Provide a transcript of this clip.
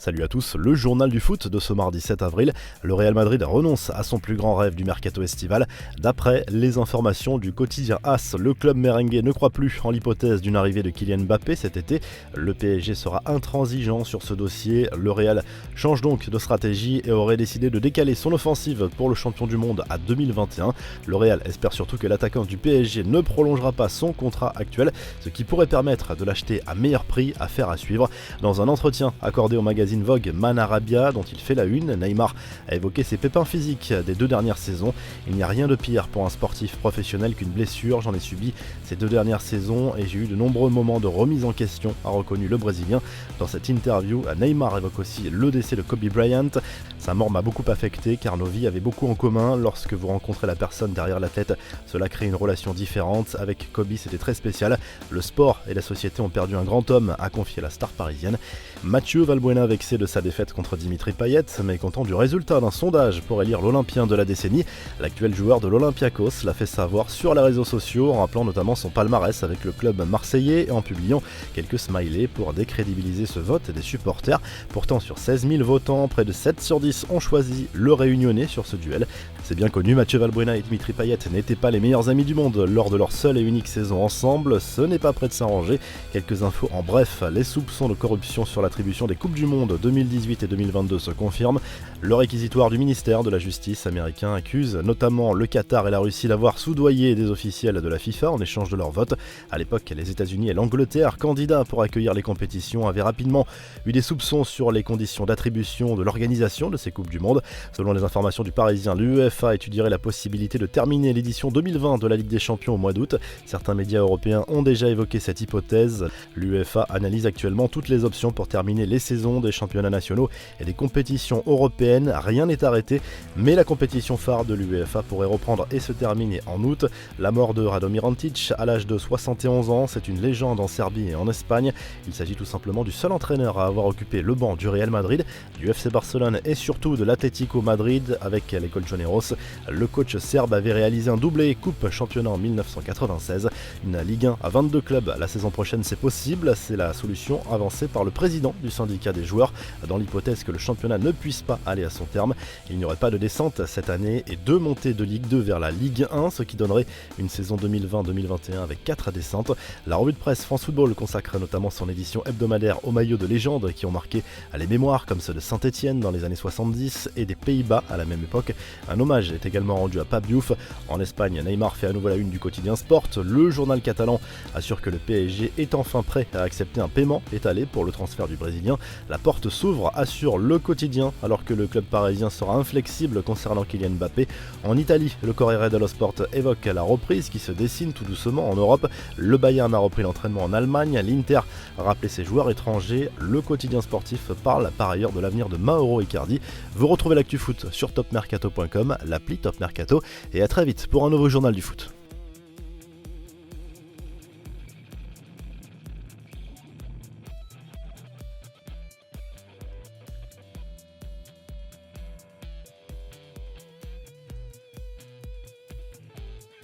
Salut à tous, le journal du foot de ce mardi 7 avril. Le Real Madrid renonce à son plus grand rêve du mercato estival. D'après les informations du quotidien AS, le club merengue ne croit plus en l'hypothèse d'une arrivée de Kylian Mbappé cet été. Le PSG sera intransigeant sur ce dossier. Le Real change donc de stratégie et aurait décidé de décaler son offensive pour le champion du monde à 2021. Le Real espère surtout que l'attaquant du PSG ne prolongera pas son contrat actuel, ce qui pourrait permettre de l'acheter à meilleur prix. Affaire à suivre. Dans un entretien accordé au magazine Vogue Man Arabia dont il fait la une, Neymar a évoqué ses pépins physiques des 2 dernières saisons. Il n'y a rien de pire pour un sportif professionnel qu'une blessure. J'en ai subi ces 2 dernières saisons et j'ai eu de nombreux moments de remise en question, a reconnu le Brésilien. Dans cette interview, Neymar évoque aussi le décès de Kobe Bryant. Sa mort m'a beaucoup affecté car nos vies avaient beaucoup en commun. Lorsque vous rencontrez la personne derrière l'athlète, cela crée une relation différente. Avec Kobe, c'était très spécial. Le sport et la société ont perdu un grand homme, a confié la star parisienne. Mathieu Valbuena vexé de sa défaite contre Dimitri Payet, mais content du résultat d'un sondage pour élire l'Olympien de la décennie. L'actuel joueur de l'Olympiakos l'a fait savoir sur les réseaux sociaux, en rappelant notamment son palmarès avec le club marseillais et en publiant quelques smileys pour décrédibiliser ce vote des supporters. Pourtant, sur 16 000 votants, près de 7 sur 10 ont choisi le Réunionnais sur ce duel. C'est bien connu, Mathieu Valbuena et Dimitri Payet n'étaient pas les meilleurs amis du monde lors de leur seule et unique saison ensemble. Ce n'est pas près de s'arranger. Quelques infos en bref, les soupçons de corruption sur l'attribution des Coupes du Monde 2018 et 2022 se confirment. Le réquisitoire du ministère de la Justice américain accuse notamment le Qatar et la Russie d'avoir soudoyé des officiels de la FIFA en échange de leur vote. À l'époque, les États-Unis et l'Angleterre, candidats pour accueillir les compétitions, avaient rapidement eu des soupçons sur les conditions d'attribution de l'organisation de ces Coupes du Monde. Selon les informations du Parisien, l'UEFA étudierait la possibilité de terminer l'édition 2020 de la Ligue des Champions au mois d'août. Certains médias européens ont déjà évoqué cette hypothèse. L'UEFA analyse actuellement toutes les options pour terminer les saisons des championnats nationaux et des compétitions européennes. Rien n'est arrêté, mais la compétition phare de l'UEFA pourrait reprendre et se terminer en août. La mort de Radomir Antić à l'âge de 71 ans, c'est une légende en Serbie et en Espagne. Il s'agit tout simplement du seul entraîneur à avoir occupé le banc du Real Madrid, du FC Barcelone et surtout de l'Atlético Madrid avec les Colchoneros. Le coach serbe avait réalisé un doublé Coupe Championnat en 1996. Une Ligue 1 à 22 clubs la saison prochaine, c'est possible. C'est la solution avancée par le président du syndicat des joueurs. Dans l'hypothèse que le championnat ne puisse pas aller à son terme, il n'y aurait pas de descente cette année et 2 montées de Ligue 2 vers la Ligue 1, ce qui donnerait une saison 2020-2021 avec 4 descentes. La revue de presse France Football consacre notamment son édition hebdomadaire aux maillots de légendes qui ont marqué les mémoires comme ceux de Saint-Etienne dans les années 70 et des Pays-Bas à la même époque. Un hommage est également rendu à Pape Diouf. En Espagne, Neymar fait à nouveau la une du quotidien Sport. Le journal catalan assure que le PSG est enfin prêt à accepter un paiement étalé pour le transfert du Brésilien. La porte s'ouvre, assure le quotidien, alors que le club parisien sera inflexible concernant Kylian Mbappé. En Italie, le Corriere dello Sport évoque la reprise qui se dessine tout doucement en Europe. Le Bayern a repris l'entraînement en Allemagne, l'Inter a rappelé ses joueurs étrangers. Le quotidien sportif parle par ailleurs de l'avenir de Mauro Icardi. Vous retrouvez l'actu foot sur topmercato.com, l'appli Top Mercato, et à très vite pour un nouveau journal du foot.